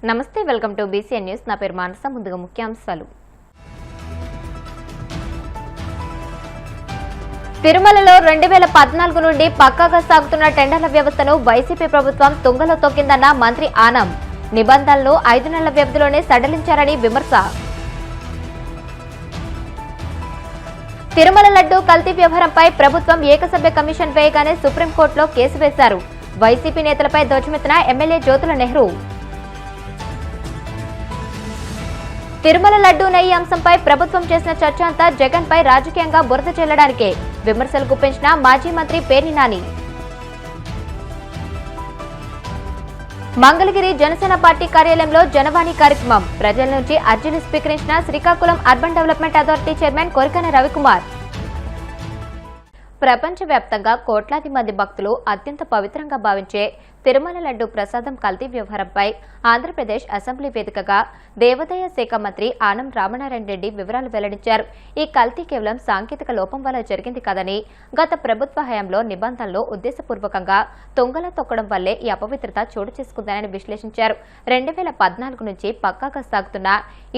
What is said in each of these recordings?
నమస్తే, welcome to BCN news. నా పేరు మానస. ముందుగా ముఖ్యాంశాలు. తిరుమలలో 2014 నుండి పక్కాగా సాగుతున్న టెండర్ల వ్యవస్థను వైసీపీ ప్రభుత్వం తుంగలో తొక్కిందన్న మంత్రి ఆనం. నిబంధనలు 5 నెలల వ్యవధిలోనే సడలించారని విమర్శ. తిరుమల లడ్డూ కల్తీ వ్యవహారంపై ప్రభుత్వం ఏకసభ్య కమిషన్ వేయగానే సుప్రీంకోర్టులో కేసు వేశారు. వైసీపీ నేతలపై ధ్వజమెత్తిన ఎమ్మెల్యే జ్యోతుల నెహ్రూ. తిరుమల లడ్డూ నెయ్యి అంశంపై ప్రభుత్వం చేసిన చర్చ అంతా జగన్ పై రాజకీయంగా బురద చెల్లడానికే. విమర్శలు గుప్పించిన మాజీ మంత్రి పేర్ని నాని. మంగళగిరి జనసేన పార్టీ కార్యాలయంలో జనవాణి కార్యక్రమం. ప్రజల నుంచి అర్జీలు స్వీకరించిన Srikakulam urban development authority chairman Korikana Ravikumar. ప్రపంచవ్యాప్తంగా కోట్లాది మంది భక్తులు అత్యంత పవిత్రంగా భావించే తిరుమల లడ్డూ ప్రసాదం కల్తీ వ్యవహారంపై ఆంధ్రప్రదేశ్ అసెంబ్లీ వేదికగా దేవాదాయ శాఖ మంత్రి ఆనం రామనారాయణ రెడ్డి వివరాలు వెల్లడించారు. ఈ కల్తీ కేవలం సాంకేతిక లోపం వల్ల జరిగింది కాదని, గత ప్రభుత్వ హయాంలో నిబంధనలు ఉద్దేశపూర్వకంగా తుంగలో తొక్కడం వల్లే ఈ అపవిత్రత చోటు చేసుకుందని విశ్లేషించారు. 2014 నుంచి పక్కాగా సాగుతున్న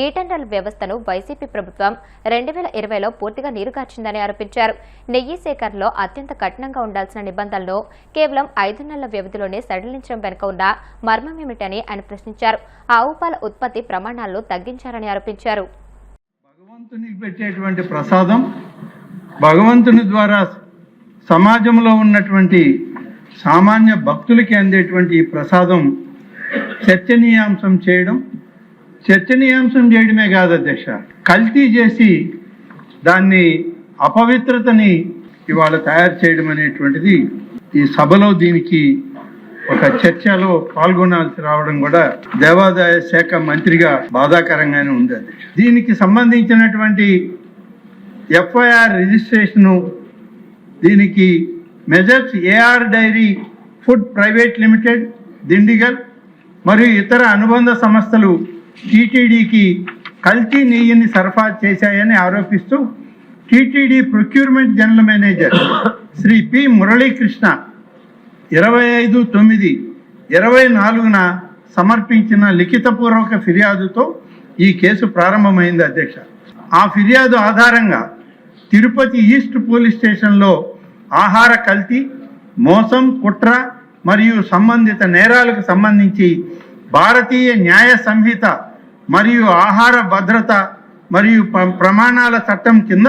ఈ టెండర్ల వ్యవస్థను వైసీపీ ప్రభుత్వం 2020లో పూర్తిగా నీరుగార్చిందని ఆరోపించారు. నెయ్యి సేకరణలో అత్యంత కఠినంగా ఉండాల్సిన నిబంధనలను కేవలం 5 నెలల వ్యవధిలోనే సడలించడం వెనుక ఉన్న మర్మమేమిటని ఆయన ప్రశ్నించారు. ఆవు పాల ఉత్పత్తి ప్రమాణాలను తగ్గించారని ఆరోపించారు. భగవంతునికి పెట్టేటువంటి ప్రసాదం, భగవంతుని ద్వారా సమాజంలో ఉన్నటువంటి సామాన్య భక్తులకి అందేటువంటి ఈ ప్రసాదం చర్చనీయాంశం చేయడమే కాదు అధ్యక్ష, కల్తీ చేసి దాన్ని అపవిత్రతని ఇవాళ తయారు చేయడం అనేటువంటిది ఈ సభలో దీనికి ఒక చర్చలో పాల్గొనాల్సి రావడం కూడా దేవాదాయ శాఖ మంత్రిగా బాధాకరంగానే ఉంది అధ్యక్ష. దీనికి సంబంధించినటువంటి ఎఫ్ఐఆర్ రిజిస్ట్రేషను, దీనికి messrs AR dairy food private limited Dindigul మరియు ఇతర అనుబంధ సంస్థలు టీటీడీకి కల్తీ నెయ్యిని సరఫరా చేశాయని ఆరోపిస్తూ TTD procurement general manager Shri P Muralikrishna 25/9/24న సమర్పించిన లిఖితపూర్వక ఫిర్యాదుతో ఈ కేసు ప్రారంభమైంది అధ్యక్ష. ఆ ఫిర్యాదు ఆధారంగా తిరుపతి ఈస్ట్ పోలీస్ స్టేషన్లో ఆహార కల్తీ, మోసం, కుట్ర మరియు సంబంధిత నేరాలకు సంబంధించి భారతీయ న్యాయ సంహిత మరియు ఆహార భద్రత మరియు ప్రమాణాల చట్టం కింద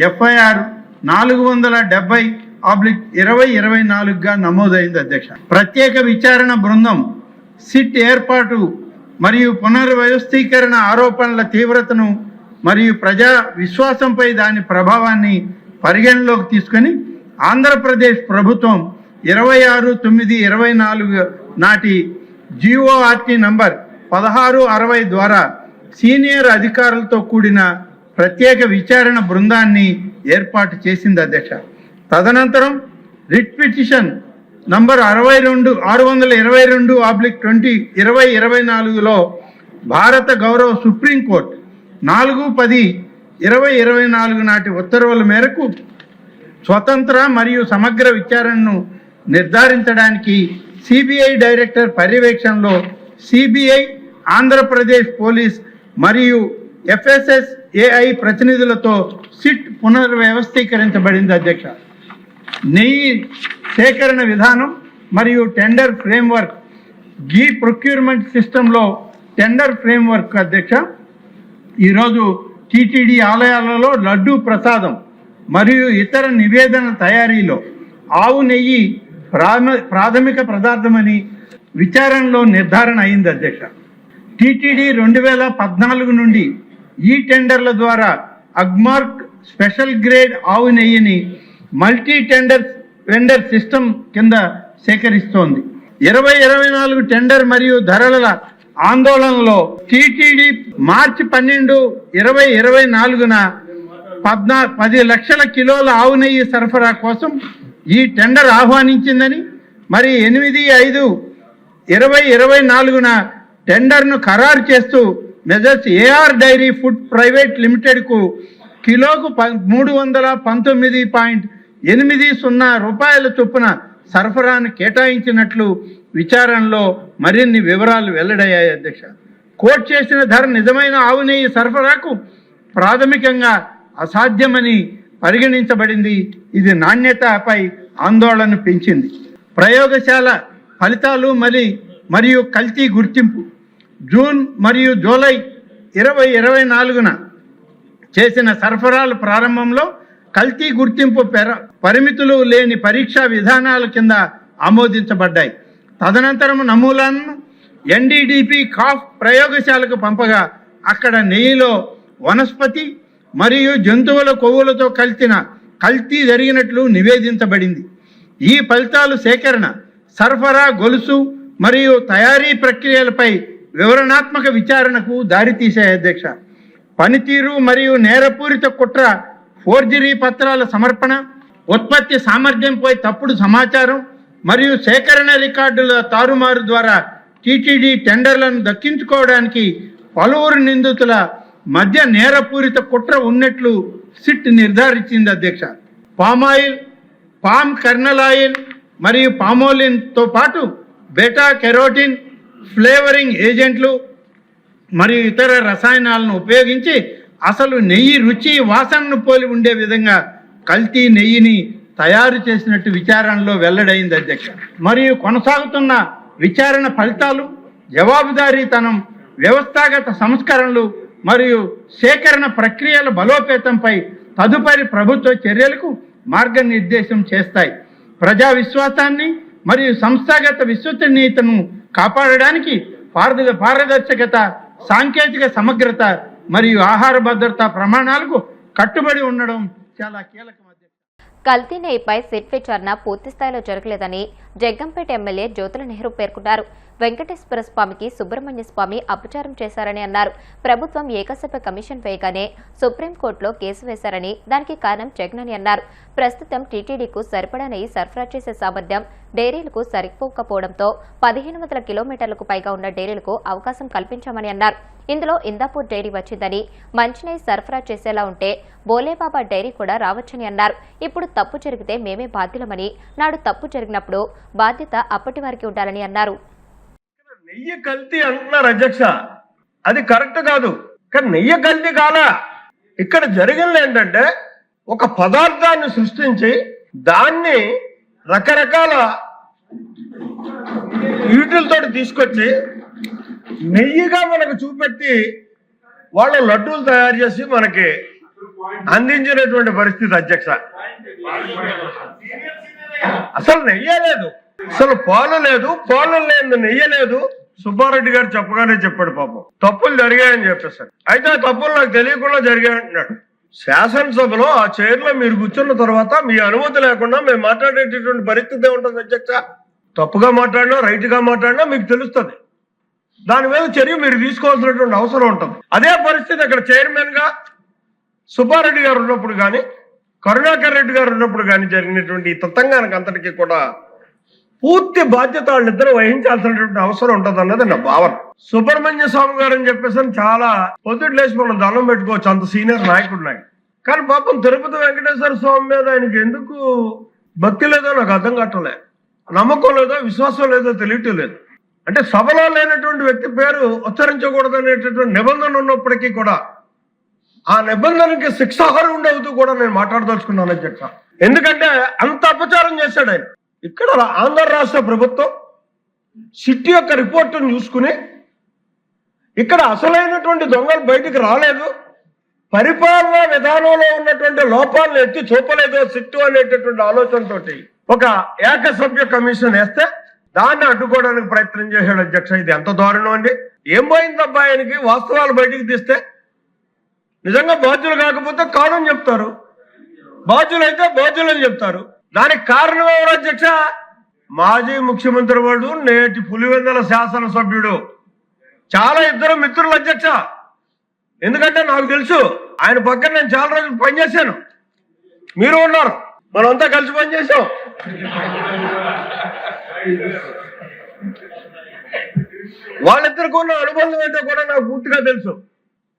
ఎఫ్ఐఆర్ 470/2024గా నమోదైంది అధ్యక్ష. ప్రత్యేక విచారణ బృందం సిట్ ఏర్పాటు మరియు పునర్వ్యవస్థీకరణ ఆరోపణల తీవ్రతను మరియు ప్రజా విశ్వాసంపై దాని ప్రభావాన్ని పరిగణలోకి తీసుకొని ఆంధ్రప్రదేశ్ ప్రభుత్వం 26/9/24 నాటి GORT నంబర్ 1660 ద్వారా సీనియర్ అధికారులతో కూడిన ప్రత్యేక విచారణ బృందాన్ని ఏర్పాటు చేసింది అధ్యక్ష. తదనంతరం రిట్ పిటిషన్ నంబర్ 622/2024లో భారత గౌరవ సుప్రీంకోర్టు 4/10/2024 నాటి ఉత్తర్వుల మేరకు స్వతంత్ర మరియు సమగ్ర విచారణను నిర్ధారించడానికి సిబిఐ డైరెక్టర్ పర్యవేక్షణలో సిబిఐ, ఆంధ్రప్రదేశ్ పోలీస్ మరియు FSSAI ప్రతినిధులతో సిట్ పునర్వ్యవస్థీకరించబడింది అధ్యక్ష. నెయ్యి సేకరణ విధానం మరియు టెండర్ ఫ్రేమ్వర్క్, గీ ప్రొక్యూర్మెంట్ సిస్టంలో టెండర్ ఫ్రేమ్వర్క్ అధ్యక్ష. ఈరోజు టీటీడీ ఆలయాలలో లడ్డూ ప్రసాదం మరియు ఇతర నివేదన తయారీలో ఆవు నెయ్యి ప్రాథమిక పదార్థమని విచారణలో నిర్ధారణ అయింది అధ్యక్ష. టీటీడీ 2014 నుండి ఈ టెండర్ల ద్వారా అగ్మార్క్ స్పెషల్ గ్రేడ్ ఆవు నెయ్యిని మల్టీ టెండర్ వెండర్ సిస్టమ్ కింద సేకరిస్తోంది. 2024 టెండర్ మరియు ధరల ఆందోళనలో టీటీడీ మార్చి 12, 2024న 10 లక్షల కిలోల ఆవు నెయ్యి సరఫరా కోసం ఈ టెండర్ ఆహ్వానించిందని, మరి 8/5/2024న టెండర్ను ఖరారు చేస్తూ messrs AR dairy food private లిమిటెడ్కు కిలోకు 319.80 రూపాయల చొప్పున సరఫరాను కేటాయించినట్లు విచారణలో మరిన్ని వివరాలు వెల్లడయ్యాయి అధ్యక్ష. కోట్ చేసిన ధర నిజమైన ఆవు నెయ్యి సరఫరాకు ప్రాథమికంగా అసాధ్యమని పరిగణించబడింది. ఇది నాణ్యతపై ఆందోళన పెంచింది. ప్రయోగశాల ఫలితాలు మరియు కల్తీ గుర్తింపు జూన్ మరియు జూలై 2024న చేసిన సరఫరాల ప్రారంభంలో కల్తీ గుర్తింపు పరిమితులు లేని పరీక్షా విధానాల కింద ఆమోదించబడ్డాయి. తదనంతరం నమూనాలను ఎన్డీడీపీ కాఫ్ ప్రయోగశాలకు పంపగా అక్కడ నెయ్యిలో వనస్పతి మరియు జంతువుల కొవ్వులతో కల్తీ జరిగినట్లు నివేదించబడింది. ఈ ఫలితాలు సేకరణ, సరఫరా గొలుసు మరియు తయారీ ప్రక్రియలపై వివరణాత్మక విచారణకు దారితీశాయి అధ్యక్ష. పనితీరు మరియు నేరపూరిత కుట్ర, ఫోర్జరీ పత్రాల సమర్పణ, ఉత్పత్తి సామర్థ్యంపై తప్పుడు సమాచారం మరియు సేకరణ రికార్డుల తారుమారు ద్వారా టీటీడీ టెండర్లను దక్కించుకోవడానికి పలువురు నిందితుల మధ్య నేరపూరిత కుట్ర ఉన్నట్లు సిట్ నిర్ధారించింది అధ్యక్ష. పామాయిల్, పామ్ కర్నల్ ఆయిల్ మరియు పామోలిన్తో పాటు బెటా కెరోటిన్, ఫ్లేవరింగ్ ఏజెంట్లు మరియు ఇతర రసాయనాలను ఉపయోగించి అసలు నెయ్యి రుచి, వాసనను పోలి ఉండే విధంగా కల్తీ నెయ్యిని తయారు చేసినట్టు విచారణలో వెల్లడైంది అధ్యక్ష. మరియు కొనసాగుతున్న విచారణ ఫలితాలు జవాబుదారీతనం, వ్యవస్థాగత సంస్కరణలు మరియు సేకరణ ప్రక్రియల బలోపేతంపై తదుపరి ప్రభుత్వ చర్యలకు మార్గనిర్దేశం చేస్తాయి. ప్రజా విశ్వాసాన్ని మరియు సంస్థాగత విశ్వసనీయతను కాపాడడానికి పారదర్శకత, సాంకేతిక సమగ్రత మరియు ఆహార భద్రతా ప్రమాణాలకు కట్టుబడి ఉండడం చాలా కీలకం. కల్తీ నెయ్యిపై సిట్ విచారణ పూర్తిస్థాయిలో జరగలేదని జగ్గంపేట ఎమ్మెల్యే జ్యోతుల నెహ్రూ పేర్కొన్నారు. వెంకటేశ్వర స్వామికి సుబ్రహ్మణ్య స్వామి అపచారం చేశారని అన్నారు. ప్రభుత్వం ఏకసభ్య కమిషన్ వేయగానే సుప్రీంకోర్టులో కేసు వేశారని, దానికి కారణం జగన్ అని అన్నారు. ప్రస్తుతం టీటీడీకు సరిపడా నెయ్యి సరఫరా చేసే సామర్థ్యం డైరీలకు సరిపోకపోవడంతో 1500 కిలోమీటర్లకు పైగా ఉన్న డైరీలకు అవకాశం కల్పించామని అన్నారు. ఇందులో ఇందాపూర్ డైరీ వచ్చిందని, మంచినీరు సరఫరా చేసేలా ఉంటే బోలేబాబా డైరీ కూడా రావచ్చని అన్నారు. ఇప్పుడు తప్పు జరిగితే మేమే బాధ్యులమని, నాడు తప్పు జరిగినప్పుడు బాధ్యత అప్పటి వారికి ఉండాలని అన్నారు. నెయ్యి కల్తీ అంటున్నారు అధ్యక్ష, అది కరెక్ట్ కాదు. కానీ నెయ్యి కల్తీ కాలా. ఇక్కడ జరిగింది ఏంటంటే, ఒక పదార్థాన్ని సృష్టించి దాన్ని రకరకాల వీటిలతో తీసుకొచ్చి నెయ్యిగా మనకు చూపెట్టి వాళ్ళ లడ్డూలు తయారు చేసి మనకి అందించినటువంటి పరిస్థితి అధ్యక్ష. అసలు నెయ్యే లేదు, అసలు పాలు లేదు, పాలు లేదు, నెయ్యి లేదు. సుబ్బారెడ్డి గారు చెప్పగానే చెప్పాడు పాపం తప్పులు జరిగాయని చెప్పేసారు. అయితే ఆ తప్పులు నాకు తెలియకుండా జరిగాయంటున్నాడు. శాసనసభలో ఆ చైర్లో మీరు కూర్చున్న తర్వాత మీ అనుమతి లేకుండా మేము మాట్లాడేటటువంటి పరిస్థితి ఉంటుంది అధ్యక్ష. తప్పుగా మాట్లాడినా రైట్ గా మాట్లాడినా మీకు తెలుస్తుంది. దాని మీద చర్య మీరు తీసుకోవాల్సినటువంటి అవసరం ఉంటుంది. అదే పరిస్థితి అక్కడ చైర్మన్ గా సుబ్బారెడ్డి గారు ఉన్నప్పుడు కానీ, కరుణాకర్ రెడ్డి గారు ఉన్నప్పుడు కానీ జరిగినటువంటి ఈ తతంగానికి అంతటికీ కూడా పూర్తి బాధ్యత వాళ్ళిద్దరూ వహించాల్సినటువంటి అవసరం ఉంటుంది అన్నది నా భావన. సుబ్రహ్మణ్య స్వామి గారు అని చెప్పేసి చాలా పొద్దుట లేచి మనం దండం పెట్టుకోవచ్చు, అంత సీనియర్ నాయకుడు నాయకు. కానీ పాపం తిరుపతి వెంకటేశ్వర స్వామి మీద ఆయనకి ఎందుకు భక్తి లేదో నాకు అర్థం కావట్లే, నమ్మకం లేదో, విశ్వాసం లేదో తెలియటం లేదు. అంటే సభలో లేనటువంటి వ్యక్తి పేరు ఉచ్చరించకూడదు అనేటటువంటి నిబంధన ఉన్నప్పటికీ కూడా ఆ నిబంధనకి శిక్షార్హుడు అవుతూ కూడా నేను మాట్లాడదలుచుకున్నాను అధ్యక్ష. ఎందుకంటే అంత అపచారం చేశాడు ఆయన. ఇక్కడ ఆంధ్ర రాష్ట్ర ప్రభుత్వం సిట్ యొక్క రిపోర్టును చూసుకుని ఇక్కడ అసలైనటువంటి దొంగలు బయటికి రాలేదు, పరిపాలనా విధానంలో ఉన్నటువంటి లోపాలను ఎత్తి చూపలేదు సిట్టు అనేటటువంటి ఆలోచనతోటి ఒక ఏకసభ్య కమిషన్ వేస్తే దాన్ని అడ్డుకోవడానికి ప్రయత్నం చేశాడు అధ్యక్ష. ఇది ఎంత దారుణం అండి. ఏం పోయిందబ్బా ఆయనకి? వాస్తవాలు బయటికి తీస్తే నిజంగా బాధ్యులు కాకపోతే కాదని చెప్తారు, బాధ్యులైతే బాధ్యులని చెప్తారు. దానికి కారణం ఎవరు అధ్యక్ష? మాజీ ముఖ్యమంత్రి వాడు, నేటి పులివెందుల శాసనసభ్యుడు, చాలా ఇద్దరు మిత్రులు అధ్యక్ష. ఎందుకంటే నాకు తెలుసు, ఆయన పక్కన నేను చాలా రోజులు పనిచేశాను, మీరు ఉన్నారు, మనమంతా కలిసి పనిచేసాం. వాళ్ళిద్దరికి ఉన్న అనుబంధం ఏంటో కూడా నాకు పూర్తిగా తెలుసు.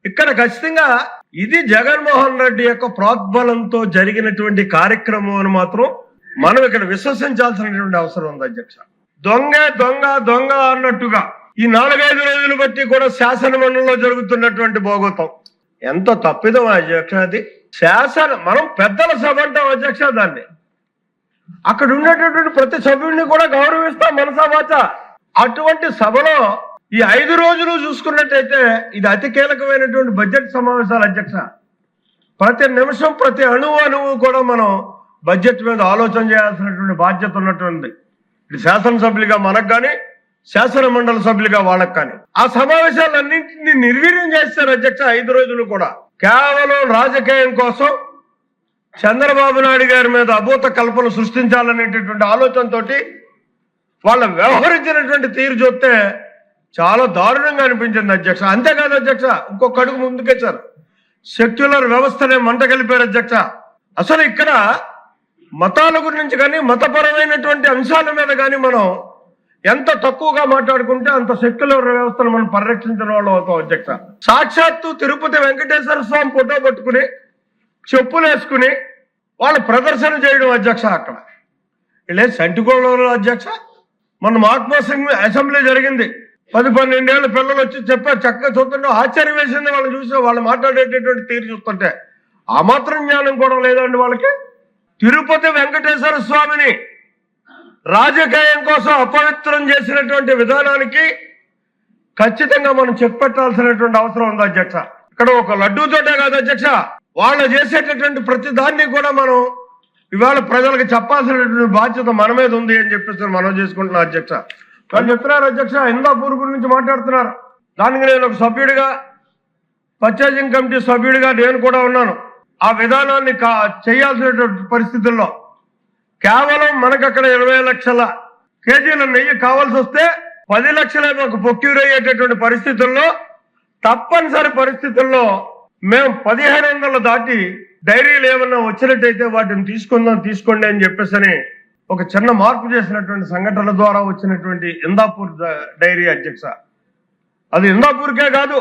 ఇక్కడ ఖచ్చితంగా ఇది జగన్మోహన్ రెడ్డి యొక్క ప్రోద్బలంతో జరిగినటువంటి కార్యక్రమం అని మాత్రం మనం ఇక్కడ విశ్వసించాల్సినటువంటి అవసరం ఉంది అధ్యక్ష. దొంగ దొంగ దొంగ అన్నట్టుగా ఈ 4-5 రోజులు బట్టి కూడా శాసన మండలిలో జరుగుతున్నటువంటి భోగోతం ఎంత తప్పిదం అధ్యక్ష. అది మనం పెద్దల సభ అంటాం అధ్యక్ష. దాన్ని అక్కడ ఉండేటటువంటి ప్రతి సభ్యుడిని కూడా గౌరవిస్తాం మనసావాచ. అటువంటి సభలో ఈ 5 రోజులు చూసుకున్నట్టయితే ఇది అతి కీలకమైనటువంటి బడ్జెట్ సమావేశాలు అధ్యక్ష. ప్రతి నిమిషం ప్రతి అణువు కూడా మనం బడ్జెట్ మీద ఆలోచన చేయాల్సినటువంటి బాధ్యత ఉన్నటువంటి ఇది శాసనసభ్యులుగా మనకు కానీ శాసన మండలి సభ్యులుగా వాళ్ళకు కానీ ఆ సమావేశాలన్నింటినీ నిర్వీర్యం చేస్తారు అధ్యక్ష. 5 రోజులు కూడా కేవలం రాజకీయం కోసం చంద్రబాబు నాయుడు గారి మీద అభూత కల్పన సృష్టించాలనేటటువంటి ఆలోచనతో వాళ్ళ వ్యవహరించినటువంటి తీరు చూస్తే చాలా దారుణంగా అనిపించింది అధ్యక్ష. అంతేకాదు అధ్యక్ష, ఇంకొక అడుగు ముందుకేశారు. సెక్యులర్ వ్యవస్థనే మంట కలిపారు అధ్యక్ష. అసలు ఇక్కడ మతాల గురించి కానీ మతపరమైనటువంటి అంశాల మీద కానీ మనం ఎంత తక్కువగా మాట్లాడుకుంటే అంత సెక్యులర్ వ్యవస్థను మనం పరిరక్షించిన వాళ్ళు అవుతాం అధ్యక్ష. సాక్షాత్తు తిరుపతి వెంకటేశ్వర స్వామి ఫోటో పట్టుకుని చెప్పులు వేసుకుని వాళ్ళు ప్రదర్శన చేయడం అధ్యక్ష. అక్కడ ఇలా సంటిగోళ్ళ అధ్యక్ష. మన మహాత్మా సింగ్ అసెంబ్లీ జరిగింది. 10-12 ఏళ్ళ పిల్లలు వచ్చి చెప్పారు, చక్కగా చూస్తుంటే ఆశ్చర్యం వేసింది వాళ్ళు చూసి. వాళ్ళు మాట్లాడేటటువంటి తీరు చూస్తుంటే ఆ మాత్రం జ్ఞానం కూడా లేదండి వాళ్ళకి. తిరుపతి వెంకటేశ్వర స్వామిని రాజకీయం కోసం అపవిత్రం చేసినటువంటి విధానానికి ఖచ్చితంగా మనం చెప్పెట్టాల్సినటువంటి అవసరం ఉంది అధ్యక్ష. ఇక్కడ ఒక లడ్డూతోటే కాదు అధ్యక్ష, వాళ్ళు చేసేటటువంటి ప్రతి దాన్ని కూడా మనం ఇవాళ ప్రజలకు చెప్పాల్సినటువంటి బాధ్యత మన మీద ఉంది అని చెప్పేసి మనం చేసుకుంటున్నాం అధ్యక్ష. వాళ్ళు చెప్తున్నారు అధ్యక్ష, హిందాపూర్ గురించి మాట్లాడుతున్నారు. దానికి నేను ఒక సభ్యుడిగా, పర్చేజింగ్ కమిటీ సభ్యుడిగా నేను కూడా ఉన్నాను. ఆ విధానాన్ని చేయాల్సినటువంటి పరిస్థితుల్లో కేవలం మనకు అక్కడ 20 లక్షల కేజీల నెయ్యి కావాల్సి వస్తే 10 లక్షల ప్రొక్యూర్ అయ్యేటటువంటి పరిస్థితుల్లో తప్పనిసరి పరిస్థితుల్లో మేము 1500 దాటి డైరీలు ఏమన్నా వచ్చినట్టయితే వాటిని తీసుకోండి అని చెప్పేసి ఒక చిన్న మార్పు చేసినటువంటి సంఘటనల ద్వారా వచ్చినటువంటి ఇందాపూర్ డైరీ అధ్యక్ష. అది ఇందాపూర్కే కాదు,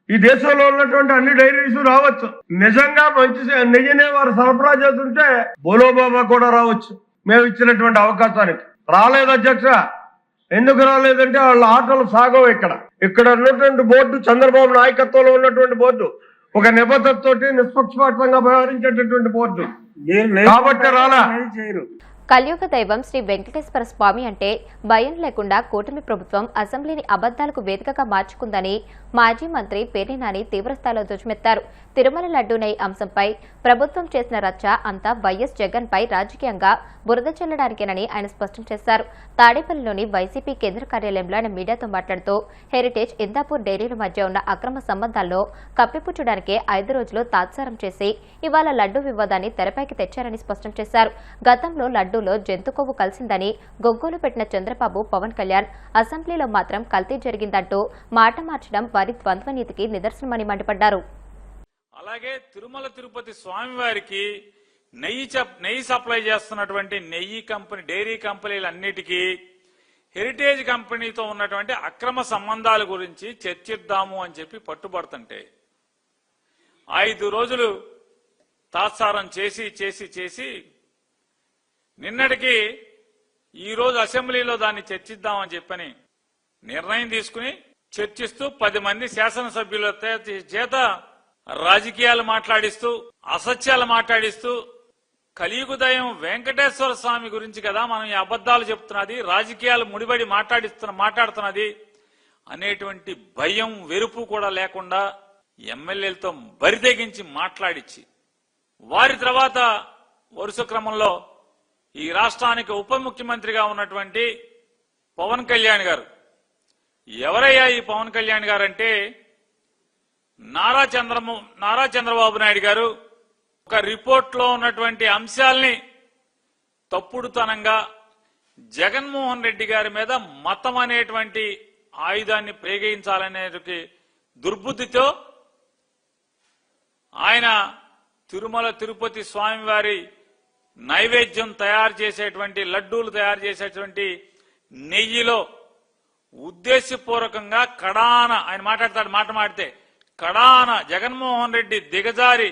ఈ దేశంలో ఉన్నటువంటి అన్ని డైరీస్ రావచ్చు. నిజంగా మంచి నెయ్యినే వారు సరఫరా చేస్తుంటే బోలోబాబా కూడా రావచ్చు మేము ఇచ్చినటువంటి అవకాశానికి. రాలేదు అధ్యక్ష. ఎందుకు రాలేదంటే వాళ్ళ ఆటలు సాగవు. ఇక్కడ ఉన్నటువంటి బోర్డు, చంద్రబాబు నాయకత్వంలో ఉన్నటువంటి బోర్డు ఒక నిబద్ధతతోటి నిష్పక్షపాతంగా వ్యవహరించేటటువంటి బోర్డు కాబట్టి రాలా. కలియుగ దైవం శ్రీ వెంకటేశ్వర స్వామి అంటే భయం లేకుండా కూటమి ప్రభుత్వం అసెంబ్లీని అబద్దాలకు వేదికగా మార్చుకుందని మాజీ మంత్రి పేర్ని నాని తీవ్రస్థాయిలో ధ్వజమెత్తారు. తిరుమల లడ్డూ నెయ్యి అంశంపై ప్రభుత్వం చేసిన రచ్చ అంతా వైఎస్ జగన్ పై రాజకీయంగా బురద చల్లడానికేనని ఆయన స్పష్టం చేశారు. తాడేపల్లిలోని వైసీపీ కేంద్ర కార్యాలయంలో ఆయన మీడియాతో మాట్లాడుతూ హెరిటేజ్, ఇందాపూర్ డైరీల మధ్య ఉన్న అక్రమ సంబంధాల్లో కప్పిపుచ్చడానికే 5 రోజులు తాత్సారం చేసి ఇవాళ లడ్డూ వివాదాన్ని తెరపైకి తెచ్చారని స్పష్టం చేశారు. గతంలో లడ్డూలో జంతు కొవ్వు కలిసిందని గొగ్గోలు పెట్టిన చంద్రబాబు, పవన్ కళ్యాణ్ అసెంబ్లీలో మాత్రం కల్తీ జరిగిందంటూ మాట మార్చడం వారి ద్వంద్వనీతికి నిదర్శనమని మండిపడ్డారు. అలాగే తిరుమల తిరుపతి స్వామివారికి నెయ్యి సప్లై చేస్తున్నటువంటి నెయ్యి కంపెనీ, డైరీ కంపెనీలన్నిటికీ హెరిటేజ్ కంపెనీతో ఉన్నటువంటి అక్రమ సంబంధాల గురించి చర్చిద్దాము అని చెప్పి పట్టుబడుతుంటే 5 రోజులు తాత్సారం చేసి నిన్నటికి ఈ రోజు అసెంబ్లీలో దాన్ని చర్చిద్దామని చెప్పని నిర్ణయం తీసుకుని చర్చిస్తూ 10 మంది శాసనసభ్యుల చేత రాజకీయాలు మాట్లాడిస్తూ, అసత్యాలు మాట్లాడిస్తూ, కలియుగదయం వెంకటేశ్వర స్వామి గురించి కదా మనం ఈ అబద్దాలు చెప్తున్నది, రాజకీయాలు ముడిపడి మాట్లాడుతున్నది అనేటువంటి భయం, వెరుపు కూడా లేకుండా ఎమ్మెల్యేలతో బరితెగించి మాట్లాడిచ్చి వారి తర్వాత వరుస క్రమంలో ఈ రాష్ట్రానికి ఉప ముఖ్యమంత్రిగా ఉన్నటువంటి పవన్ కళ్యాణ్ గారు, ఎవరయ్యా ఈ పవన్ కళ్యాణ్ గారు అంటే నారా చంద్రబాబు నాయుడు గారు ఒక రిపోర్ట్లో ఉన్నటువంటి అంశాల్ని తప్పుడుతనంగా జగన్మోహన్ రెడ్డి గారి మీద మతం అనేటువంటి ఆయుధాన్ని ప్రయోగించాలనే దుర్బుద్ధితో ఆయన తిరుమల తిరుపతి స్వామివారి నైవేద్యం తయారు చేసేటువంటి, లడ్డూలు తయారు చేసేటువంటి నెయ్యిలో ఉద్దేశపూర్వకంగా కడాన ఆయన మాట్లాడితే కడాన జగన్మోహన్ రెడ్డి దిగజారి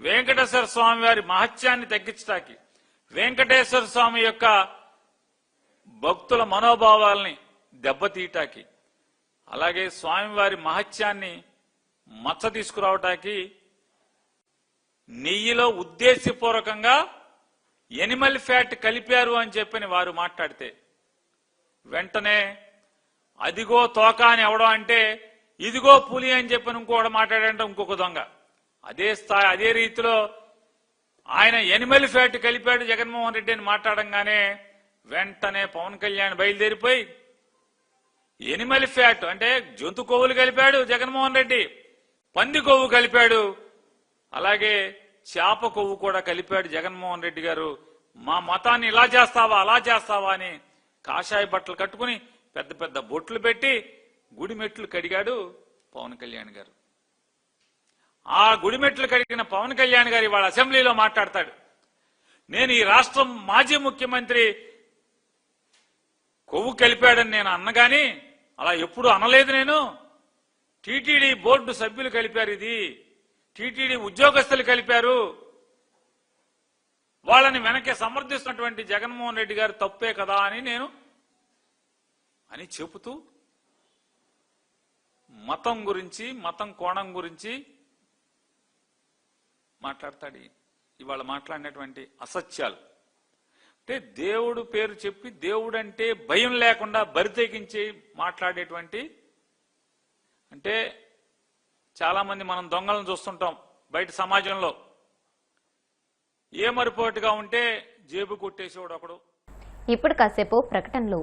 వెంకటేశ్వర స్వామి వారి మహత్యాన్ని తగ్గించడానికి, వెంకటేశ్వర స్వామి యొక్క భక్తుల మనోభావాల్ని దెబ్బతీయటానికి, అలాగే స్వామివారి మహత్యాన్ని మచ్చ తీసుకురావటానికి నెయ్యిలో ఉద్దేశపూర్వకంగా ఎనిమల్ ఫ్యాట్ కలిపారు అని చెప్పని వారు మాట్లాడితే వెంటనే అదిగో తోక అని ఎవడం అంటే ఇదిగో పులి అని చెప్పని ఇంకోటి మాట్లాడంటే ఇంకొక దొంగ. అదే రీతిలో ఆయన ఎనిమల్ ఫ్యాట్ కలిపాడు జగన్మోహన్ రెడ్డి అని మాట్లాడంగానే వెంటనే పవన్ కళ్యాణ్ బయలుదేరిపోయి ఎనిమల్ ఫ్యాట్ అంటే జంతు కొవ్వులు కలిపాడు జగన్మోహన్ రెడ్డి, పంది కొవ్వు కలిపాడు, అలాగే చేప కొవ్వు కూడా కలిపాడు జగన్మోహన్ రెడ్డి గారు. మా మతాన్ని ఇలా చేస్తావా అలా చేస్తావా అని కాషాయ బట్టలు కట్టుకుని పెద్ద పెద్ద బొట్లు పెట్టి గుడిమెట్లు కడిగాడు పవన్ కళ్యాణ్ గారు. ఆ గుడిమెట్లు కడిగిన పవన్ కళ్యాణ్ గారు ఇవాళ అసెంబ్లీలో మాట్లాడతాడు, నేను ఈ రాష్ట్రం మాజీ ముఖ్యమంత్రి కొవ్వు కలిపాడని నేను అన్నగాని అలా ఎప్పుడు అనలేదు. నేను టీటీడీ బోర్డు సభ్యులు కలిపారు, ఇది టీటీడీ ఉద్యోగస్తులు కలిపారు, వాళ్ళని వెనకే సమర్థిస్తున్నటువంటి జగన్మోహన్ రెడ్డి గారు తప్పే కదా అని చెబుతూ మతం గురించి మతం కోణం గురించి మాట్లాడతాడు. ఇవాళ మాట్లాడినటువంటి అసత్యాలు అంటే దేవుడు పేరు చెప్పి దేవుడంటే భయం లేకుండా బరితెగించి మాట్లాడేటువంటి, అంటే చాలా మంది మనం దొంగలను చూస్తుంటాం బయట సమాజంలో, ఏ మరిపోటుగా ఉంటే జేబు కొట్టేసేవాడు ఒకడు. ఇప్పుడు కాసేపు ప్రకటనలు.